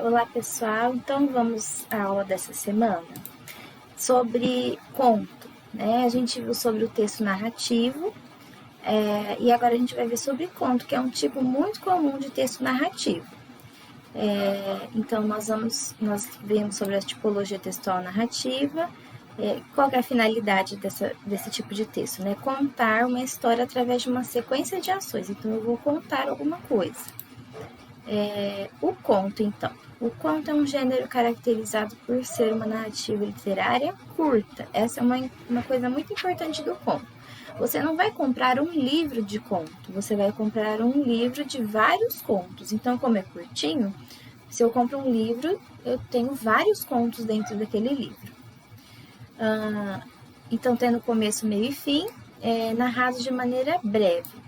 Olá pessoal, então vamos à aula dessa semana sobre conto, né? A gente viu sobre o texto narrativo e agora a gente vai ver sobre conto, que é um tipo muito comum de texto narrativo. Então nós vemos sobre a tipologia textual narrativa, qual é a finalidade desse tipo de texto, né? Contar uma história através de uma sequência de ações, então eu vou contar alguma coisa. O conto, então. O conto é um gênero caracterizado por ser uma narrativa literária curta. Essa é uma coisa muito importante do conto. Você não vai comprar um livro de conto, você vai comprar um livro de vários contos. Então, como é curtinho, se eu compro um livro, eu tenho vários contos dentro daquele livro. Então, tendo começo, meio e fim, narrados de maneira breve.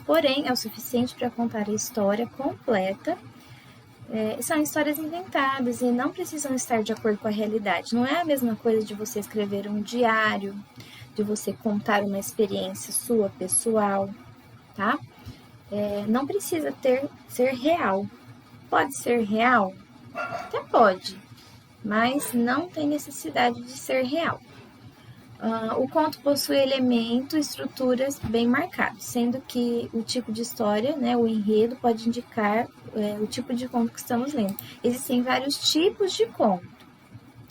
Porém, é o suficiente para contar a história completa. São histórias inventadas e não precisam estar de acordo com a realidade. Não é a mesma coisa de você escrever um diário, de você contar uma experiência sua, pessoal, tá? Não precisa ser real. Pode ser real? Até pode, mas não tem necessidade de ser real. O conto possui elementos e estruturas bem marcados, sendo que o tipo de história, né, o enredo, pode indicar o tipo de conto que estamos lendo. Existem vários tipos de conto,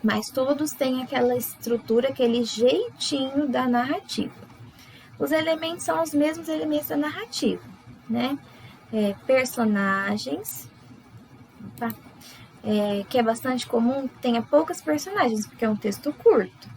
mas todos têm aquela estrutura, aquele jeitinho da narrativa. Os elementos são os mesmos elementos da narrativa, né? Personagens, que é bastante comum que tenha poucas personagens, porque é um texto curto.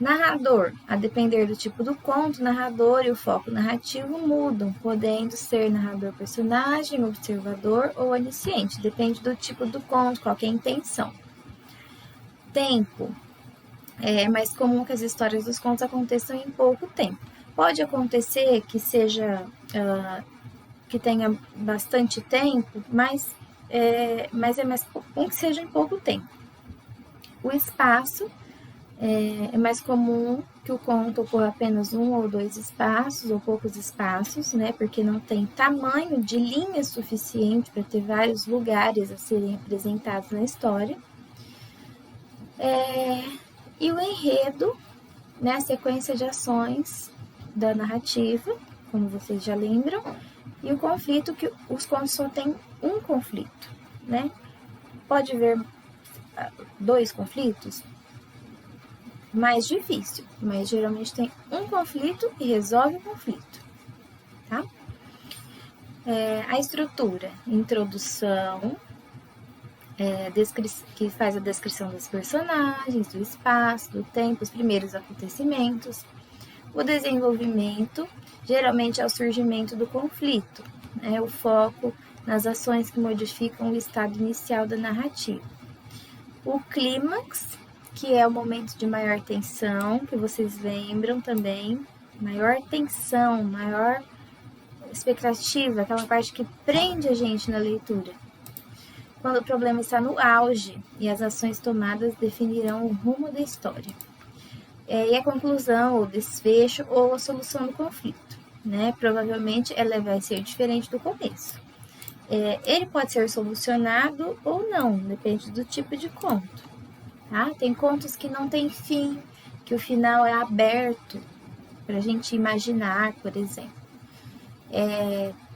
Narrador, a depender do tipo do conto, o narrador e o foco narrativo mudam, podendo ser narrador personagem, observador ou onisciente, depende do tipo do conto, qual é a intenção. Tempo, é mais comum que as histórias dos contos aconteçam em pouco tempo. Pode acontecer que seja que tenha bastante tempo, mas é mais comum que seja em pouco tempo. O espaço é mais comum que o conto ocorra apenas um ou dois espaços, ou poucos espaços, né? Porque não tem tamanho de linha suficiente para ter vários lugares a serem apresentados na história. E o enredo, né? A sequência de ações da narrativa, como vocês já lembram, e o conflito, que os contos só têm um conflito, né? Pode haver dois conflitos? Mais difícil, mas geralmente tem um conflito e resolve o conflito, tá? A estrutura, introdução, que faz a descrição dos personagens, do espaço, do tempo, os primeiros acontecimentos. O desenvolvimento, geralmente é o surgimento do conflito, o foco nas ações que modificam o estado inicial da narrativa. O clímax, que é o momento de maior tensão, que vocês lembram também, maior tensão, maior expectativa, aquela parte que prende a gente na leitura. Quando o problema está no auge e as ações tomadas definirão o rumo da história. E a conclusão, ou desfecho, ou a solução do conflito, né? Provavelmente ela vai ser diferente do começo. Ele pode ser solucionado ou não, depende do tipo de conto. Tá? Tem contos que não tem fim, que o final é aberto para a gente imaginar, por exemplo.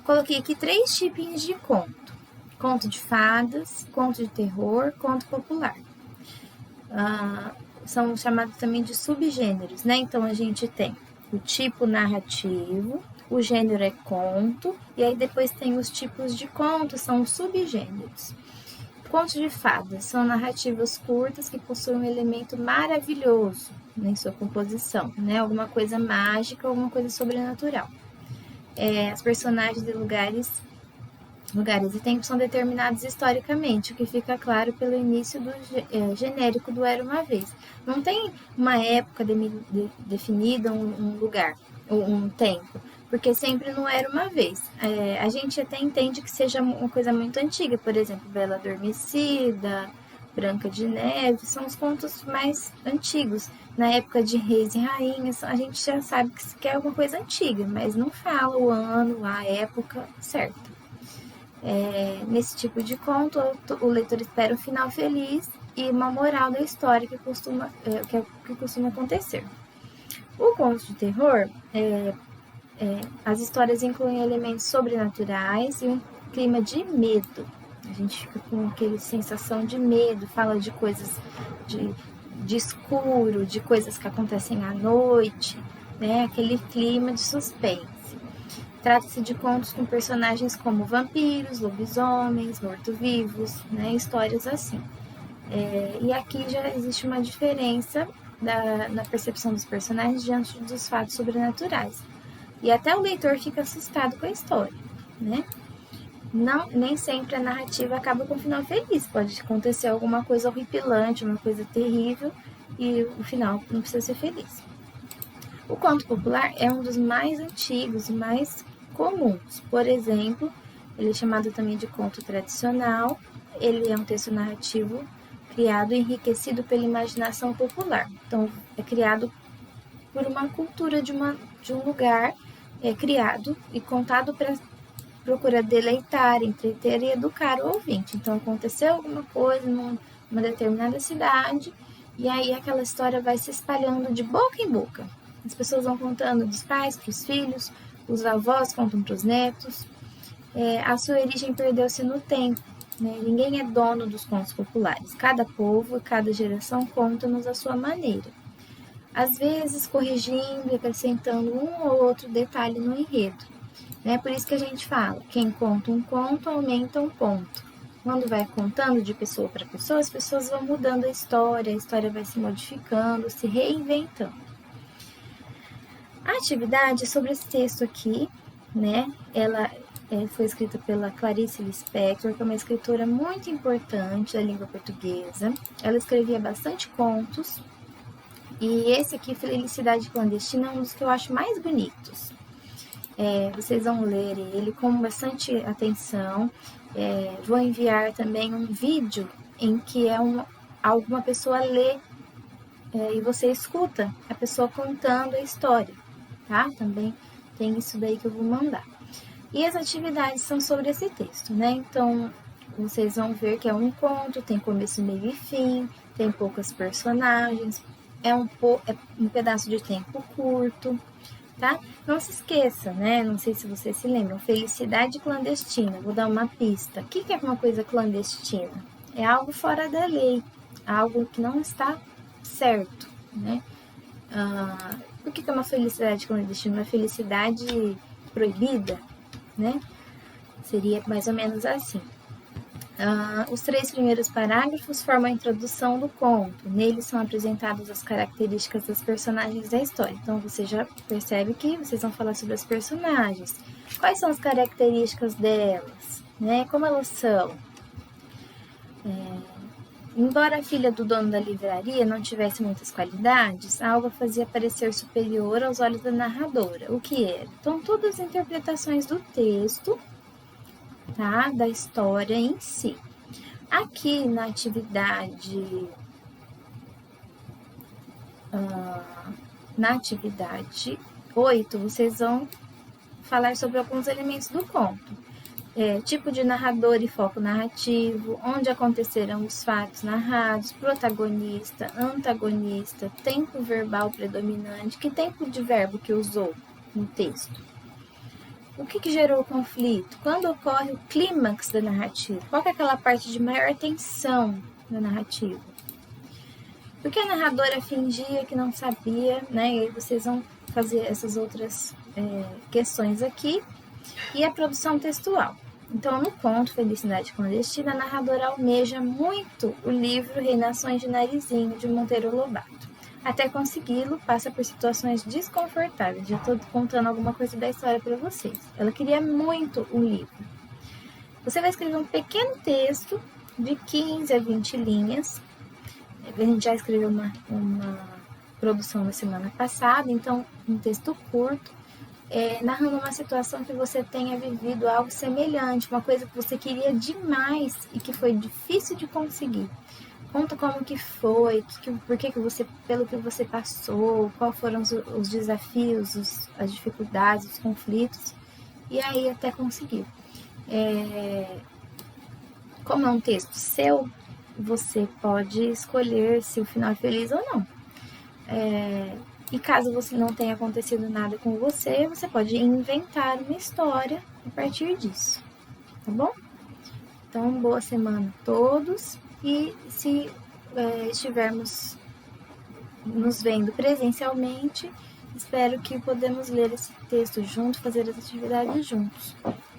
Coloquei aqui 3 tipinhos de conto: conto de fadas, conto de terror, conto popular. São chamados também de subgêneros, né? Então a gente tem o tipo narrativo, o gênero é conto, e aí depois tem os tipos de conto, são os subgêneros. Contos de fadas são narrativas curtas que possuem um elemento maravilhoso em sua composição, né? Alguma coisa mágica, alguma coisa sobrenatural. As personagens de lugares e tempos são determinados historicamente, o que fica claro pelo início do genérico do Era Uma Vez. Não tem uma época definida, um lugar, ou um tempo, porque sempre não Era Uma Vez. A gente até entende que seja uma coisa muito antiga, por exemplo, Bela Adormecida, Branca de Neve, são os contos mais antigos. Na época de Reis e Rainhas, a gente já sabe que é alguma coisa antiga, mas não fala o ano, a época certa. Nesse tipo de conto, o leitor espera um final feliz e uma moral da história que costuma acontecer. O conto de terror, as histórias incluem elementos sobrenaturais e um clima de medo. A gente fica com aquela sensação de medo, fala de coisas de escuro, de coisas que acontecem à noite, né? Aquele clima de suspense. Trata-se de contos com personagens como vampiros, lobisomens, mortos-vivos, né? Histórias assim. E aqui já existe uma diferença na percepção dos personagens diante dos fatos sobrenaturais. E até o leitor fica assustado com a história, né? Nem sempre a narrativa acaba com um final feliz. Pode acontecer alguma coisa horripilante, uma coisa terrível, e o final não precisa ser feliz. O conto popular é um dos mais antigos e mais comuns. Por exemplo, ele é chamado também de conto tradicional. Ele é um texto narrativo criado e enriquecido pela imaginação popular. Então, é criado por uma cultura de um lugar, criado e contado para procurar deleitar, entreter e educar o ouvinte. Então, aconteceu alguma coisa numa determinada cidade, e aí aquela história vai se espalhando de boca em boca. As pessoas vão contando dos pais para os filhos, os avós contam para os netos. A sua origem perdeu-se no tempo. Né? Ninguém é dono dos contos populares. Cada povo e cada geração conta-nos à sua maneira. Às vezes corrigindo e acrescentando um ou outro detalhe no enredo. Né? Por isso que a gente fala, quem conta um conto aumenta um ponto. Quando vai contando de pessoa para pessoa, as pessoas vão mudando a história vai se modificando, se reinventando. A atividade sobre esse texto aqui, né? Ela foi escrita pela Clarice Lispector, que é uma escritora muito importante da língua portuguesa. Ela escrevia bastante contos, e esse aqui, Felicidade Clandestina, é um dos que eu acho mais bonitos. Vocês vão ler ele com bastante atenção. Vou enviar também um vídeo em que alguma pessoa lê e você escuta a pessoa contando a história, tá? Também tem isso daí que eu vou mandar. E as atividades são sobre esse texto, né? Então, vocês vão ver que é um conto, tem começo, meio e fim, tem poucas personagens, é um pedaço de tempo curto, tá? Não se esqueça, né? Não sei se vocês se lembram, Felicidade Clandestina. Vou dar uma pista. O que é uma coisa clandestina? É algo fora da lei, algo que não está certo, né? Por que é uma felicidade clandestina? Uma felicidade proibida, né? Seria mais ou menos assim. Os 3 primeiros parágrafos formam a introdução do conto. Neles são apresentadas as características dos personagens da história. Então, você já percebe que vocês vão falar sobre as personagens. Quais são as características delas? Né? Como elas são? Embora a filha do dono da livraria não tivesse muitas qualidades, a Alba fazia parecer superior aos olhos da narradora. O que era? Então, todas as interpretações do texto, tá? Da história em si. Aqui na atividade 8, vocês vão falar sobre alguns elementos do conto. Tipo de narrador e foco narrativo, onde aconteceram os fatos narrados, protagonista, antagonista, tempo verbal predominante, que tempo de verbo que usou no texto. O que gerou o conflito? Quando ocorre o clímax da narrativa? Qual é aquela parte de maior tensão da narrativa? Porque a narradora fingia que não sabia, né? E aí vocês vão fazer essas outras questões aqui. E a produção textual. Então, no conto Felicidade Clandestina, a narradora almeja muito o livro Reinações de Narizinho, de Monteiro Lobato. Até consegui-lo, passa por situações desconfortáveis. Já estou contando alguma coisa da história para vocês. Ela queria muito o livro. Você vai escrever um pequeno texto de 15 a 20 linhas. A gente já escreveu uma produção na semana passada, então um texto curto. Narrando uma situação que você tenha vivido algo semelhante, uma coisa que você queria demais e que foi difícil de conseguir. Conta como que foi, pelo que você passou, quais foram os desafios, as dificuldades, os conflitos, e aí até conseguiu. Como é um texto seu, você pode escolher se o final é feliz ou não. E caso você não tenha acontecido nada com você, você pode inventar uma história a partir disso, tá bom? Então, boa semana a todos e se estivermos nos vendo presencialmente, espero que podemos ler esse texto junto, fazer as atividades juntos,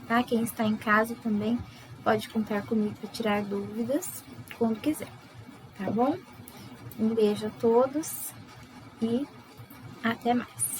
tá? Quem está em casa também pode contar comigo para tirar dúvidas quando quiser, tá bom? Um beijo a todos e até mais.